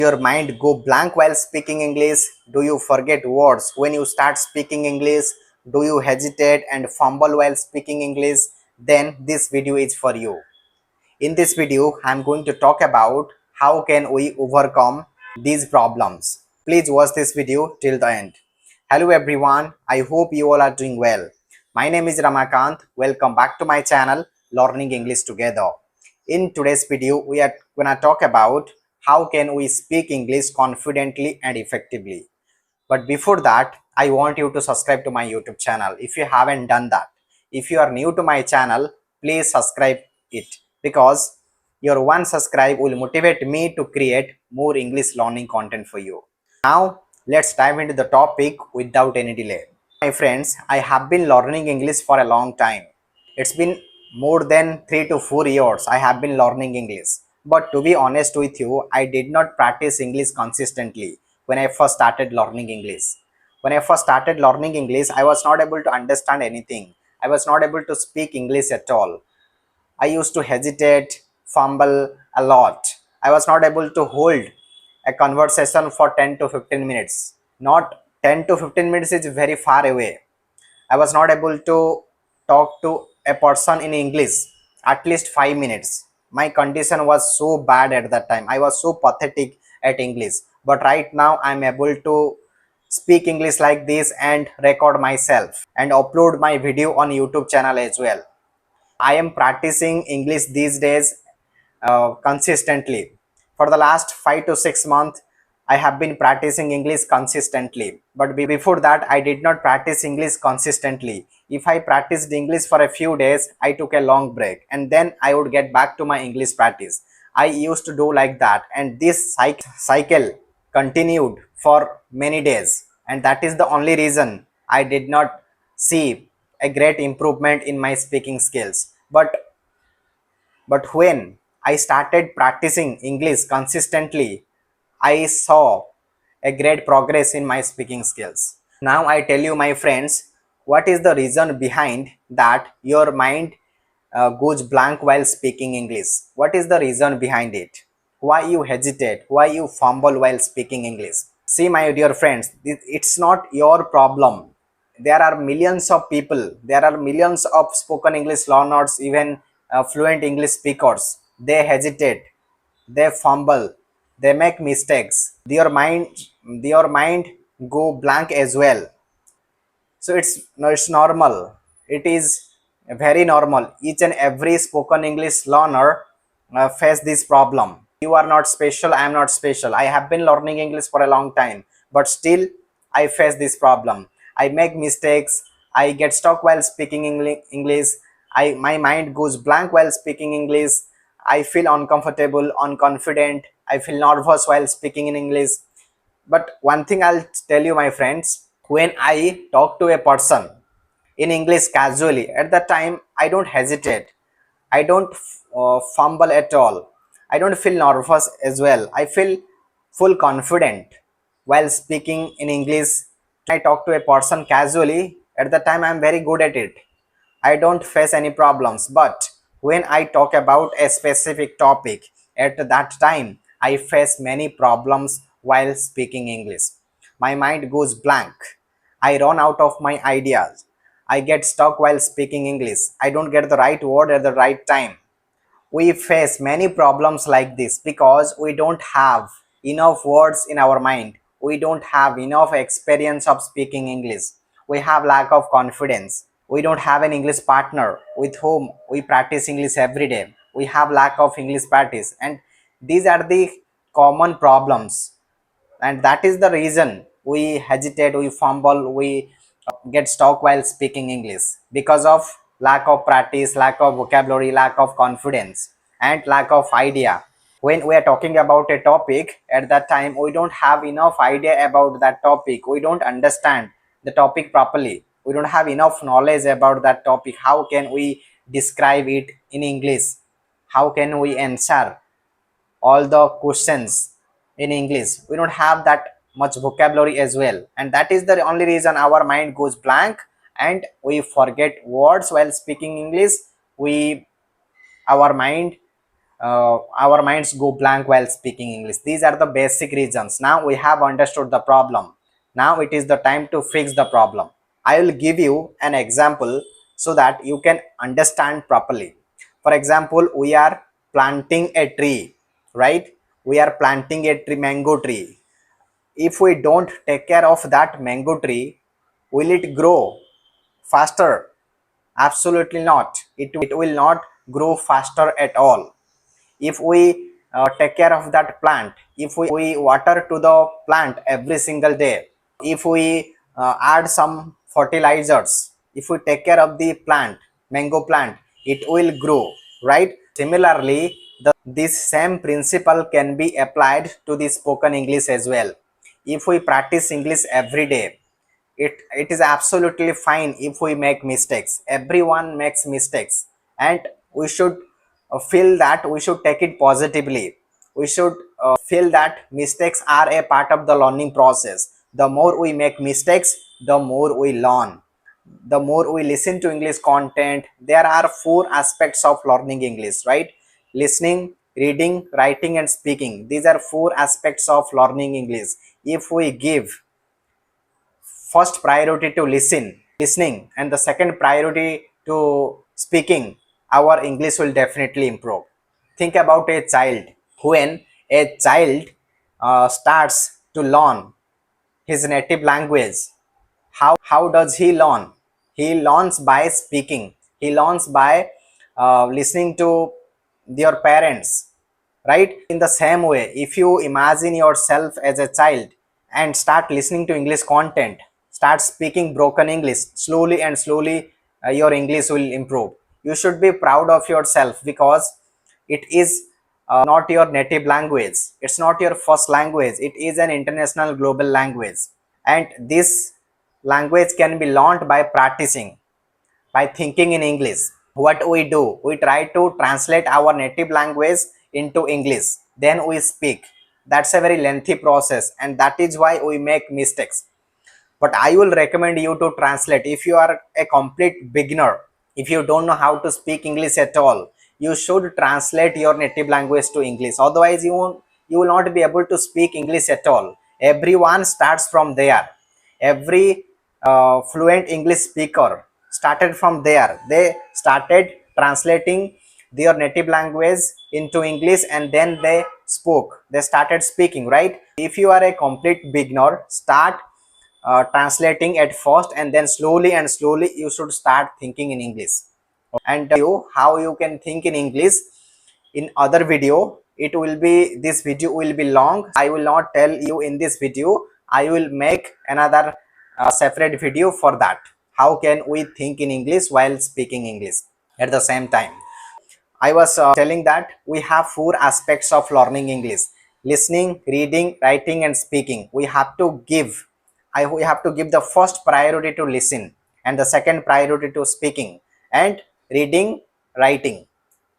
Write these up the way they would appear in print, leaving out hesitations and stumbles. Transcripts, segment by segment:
Your mind go blank while speaking English? Do you forget words when you start speaking English? Do you hesitate and fumble while speaking English? Then this video is for you. In this video I'm going to talk about how can we overcome these problems. Please watch this video till the end. Hello everyone, I hope you all are doing well. My name is Ramakant. Welcome back to my channel Learning English Together. In today's video we are gonna talk about how can we speak English confidently and effectively. But before that, I want you to subscribe to my YouTube channel if you haven't done that. If you are new to my channel, please subscribe it, because your one subscribe will motivate me to create more English learning content for you. Now, let's dive into the topic without any delay. My friends, I have been learning English for a long time. It's been more than 3 to 4 years I have been learning English. But to be honest with you, I did not practice English consistently when I first started learning English. When I first started learning English, I was not able to understand anything. I was not able to speak English at all. I used to hesitate, fumble a lot. I was not able to hold a conversation for 10 to 15 minutes. Not 10 to 15 minutes is very far away. I was not able to talk to a person in English at least 5 minutes. My condition was so bad at that time. I was so pathetic at English. But right now I am able to speak English like this and record myself and upload my video on YouTube channel as well. I am practicing English these days consistently. For the last 5 to 6 months, I have been practicing English consistently. But before that, I did not practice English consistently. If I practiced English for a few days, I took a long break and then I would get back to my English practice. I used to do like that, and this cycle continued for many days, and that is the only reason I did not see a great improvement in my speaking skills. But when I started practicing English consistently, I saw a great progress in my speaking skills. Now I tell you, my friends, what is the reason behind that your mind goes blank while speaking English? What is the reason behind it? Why you hesitate? Why you fumble while speaking English? See, my dear friends, it's not your problem. There are millions of people, there are millions of spoken English learners, even fluent English speakers. They hesitate, they fumble, they make mistakes, their mind go blank as well. So it's normal, it is very normal. Each and every spoken English learner face this problem. You are not special, I am not special. I have been learning English for a long time, but still I face this problem. I make mistakes, I get stuck while speaking English. My mind goes blank while speaking English. I feel uncomfortable, unconfident, I feel nervous while speaking in English. But one thing I'll tell you, my friends, when I talk to a person in English casually, at that time I don't hesitate, I don't fumble at all, I don't feel nervous as well. I feel full confident while speaking in English. I talk to a person casually, at the time I'm very good at it. I don't face any problems. But when I talk about a specific topic, at that time I face many problems while speaking English. My mind goes blank. I run out of my ideas. I get stuck while speaking English. I don't get the right word at the right time. We face many problems like this because we don't have enough words in our mind. We don't have enough experience of speaking English. We have lack of confidence. We don't have an English partner with whom we practice English every day. We have lack of English practice, and these are the common problems, and that is the reason we hesitate, we fumble, we get stuck while speaking English, because of lack of practice, lack of vocabulary, lack of confidence, and lack of idea. When we are talking about a topic, at that time we don't have enough idea about that topic, we don't understand the topic properly, we don't have enough knowledge about that topic. How can we describe it in English? How can we answer all the questions in English? We don't have that much vocabulary as well, and that is the only reason our mind goes blank and we forget words while speaking English. We our mind our minds go blank while speaking English. These are the basic reasons. Now we have understood the problem. Now it is the time to fix the problem. I will give you an example so that you can understand properly. For example, we are planting a tree, right? We are planting a tree, mango tree. If we don't take care of that mango tree, will it grow faster? Absolutely not. It will not grow faster at all. If we take care of that plant, if we water to the plant every single day, if we add some fertilizers, if we take care of the plant, mango plant, it will grow, right? Similarly, this same principle can be applied to the spoken English as well. If we practice English every day, it is absolutely fine if we make mistakes. Everyone makes mistakes, and we should feel that we should take it positively. We should feel that mistakes are a part of the learning process. The more we make mistakes, the more we learn. The more we listen to English content. There are four aspects of learning English, right? Listening, reading, writing, and speaking. These are four aspects of learning English. If we give first priority to listening and the second priority to speaking, our English will definitely improve. Think about a child. When a child starts to learn his native language, how does he learn? He learns by speaking. He learns by listening to their parents, right? In the same way, if you imagine yourself as a child and start listening to English content, start speaking broken English, slowly and slowly your English will improve. You should be proud of yourself because it is not your native language. It's not your first language. It is an international global language, and this language can be learned by practicing, by thinking in English. What we do, we try to translate our native language into English, then we speak. That's a very lengthy process, and that is why we make mistakes. But I will recommend you to translate. If you are a complete beginner, if you don't know how to speak English at all, you should translate your native language to English. Otherwise you will not be able to speak English at all. Everyone starts from there. Every fluent English speaker started from there. They started translating their native language into English, and then they started speaking, right? If you are a complete beginner, start translating at first, and then slowly and slowly you should start thinking in English. And you how you can think in English in other video. It will be, this video will be long. I will not tell you in this video. I will make another separate video for that. How can we think in English while speaking English at the same time? I was telling that we have four aspects of learning English: listening, reading, writing, and speaking. We have to give. We have to give the first priority to listen, and the second priority to speaking, and reading, writing.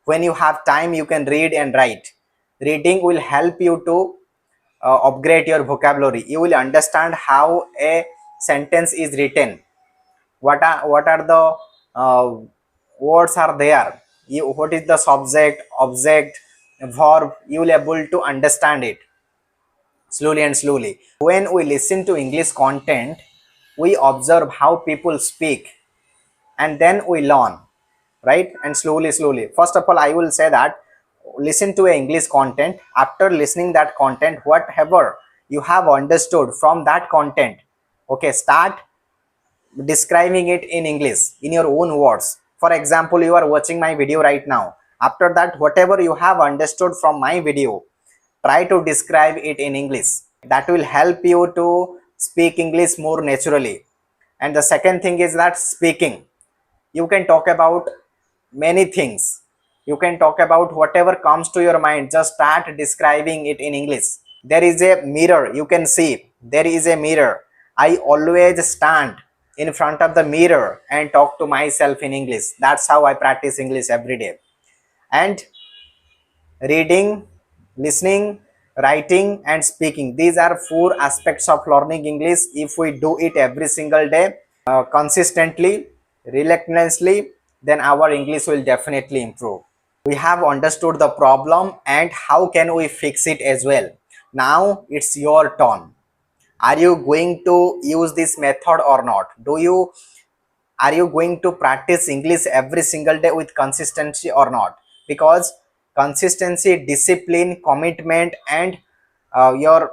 When you have time, you can read and write. Reading will help you to upgrade your vocabulary. You will understand how a sentence is written. What are the words are there, what is the subject, object, verb. You will able to understand it slowly and slowly. When we listen to English content, we observe how people speak, and then we learn, right? And slowly, first of all, I will say that listen to a English content. After listening that content, whatever you have understood from that content, okay, start describing it in English in your own words. For example, you are watching my video right now. After that, whatever you have understood from my video, try to describe it in English. That will help you to speak English more naturally. And the second thing is that speaking. You can talk about many things. You can talk about whatever comes to your mind. Just start describing it in English. There is a mirror, you can see. There is a mirror. I always stand in front of the mirror and talk to myself in English. That's how I practice English every day. And reading, listening, writing, and speaking, these are four aspects of learning English. If we do it every single day, consistently, relentlessly, then our English will definitely improve. we have understood the problem and how can we fix it as well. Now it's your turn. Are you going to use this method or not? Are you going to practice English every single day with consistency or not? Because consistency, discipline, commitment, and your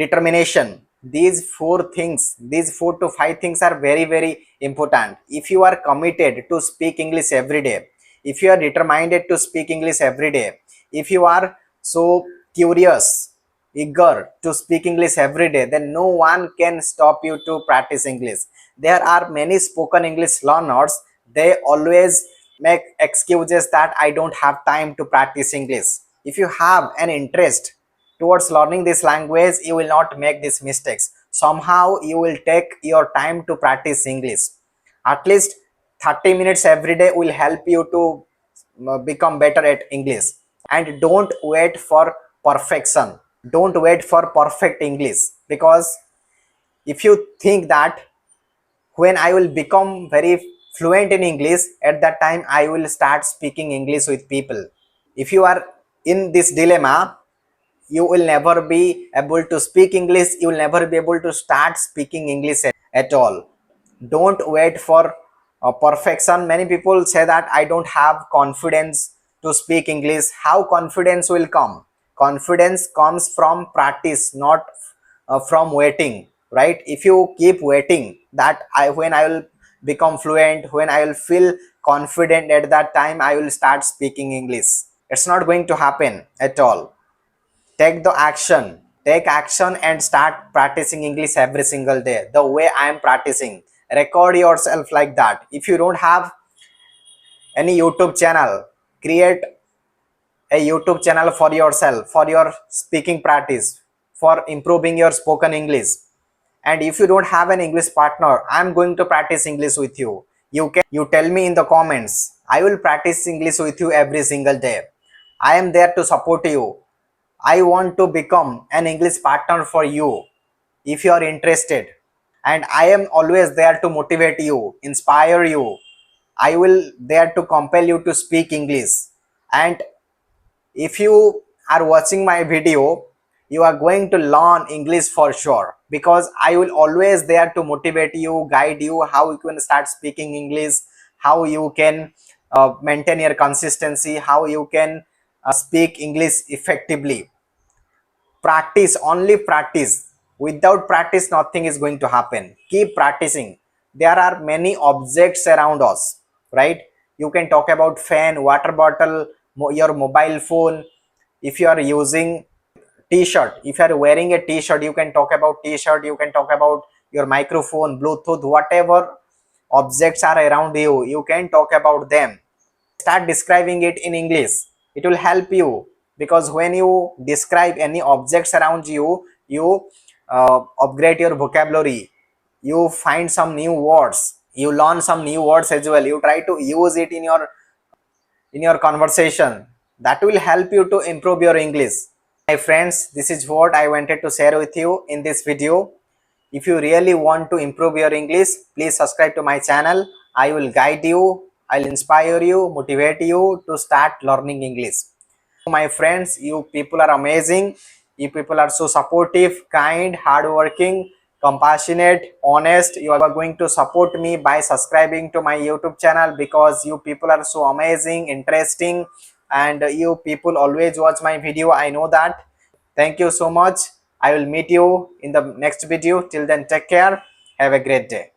determination, these four to five things are very very important. If you are committed to speak English every day, if you are determined to speak English every day, if you are so curious, eager to speak English every day, then no one can stop you to practice English. There are many spoken English learners, they always make excuses that I don't have time to practice English. If you have an interest towards learning this language, you will not make these mistakes. Somehow you will take your time to practice English. At least 30 minutes every day will help you to become better at English. And don't wait for perfection, don't wait for perfect English, because if you think that when I will become very fluent in English, at that time I will start speaking English with people. If you are in this dilemma, you will never be able to speak English, you will never be able to start speaking English at all. Don't wait for perfection. Many people say that I don't have confidence to speak English. How confidence will come? Confidence comes from practice, not from waiting, right? If you keep waiting that when I will become fluent, when I will feel confident, at that time I will start speaking English, it's not going to happen at all. Take action and start practicing English every single day the way I am practicing. Record yourself like that. If you don't have any YouTube channel, create a YouTube channel for yourself, for your speaking practice, for improving your spoken English. And if you don't have an English partner, I am going to practice English with you. You tell me in the comments, I will practice English with you every single day. I am there to support you. I want to become an English partner for you if you are interested. And I am always there to motivate you, inspire you. I will there to compel you to speak English. And if you are watching my video, you are going to learn English for sure, because I will always there to motivate you, guide you how you can start speaking English, how you can maintain your consistency, how you can speak English effectively. Practice, only practice. Without practice nothing is going to happen. Keep practicing. There are many objects around us, right? You can talk about fan, water bottle, your mobile phone. If you are using t-shirt, if you are wearing a t-shirt, you can talk about t-shirt, you can talk about your microphone, Bluetooth, whatever objects are around you, you can talk about them. Start describing it in English. It will help you, because when you describe any objects around you, you upgrade your vocabulary, you find some new words, you learn some new words as well, you try to use it in your conversation. That will help you to improve your English. My friends, this is what I wanted to share with you in this video. If you really want to improve your English, please subscribe to my channel. I will guide you, I'll inspire you, motivate you to start learning English. My friends, you people are amazing. You people are so supportive, kind, hardworking, compassionate, honest. You are going to support me by subscribing to my YouTube channel, because you people are so amazing, interesting, and you people always watch my video. I know that. Thank you so much. I will meet you in the next video. Till then, take care. Have a great day.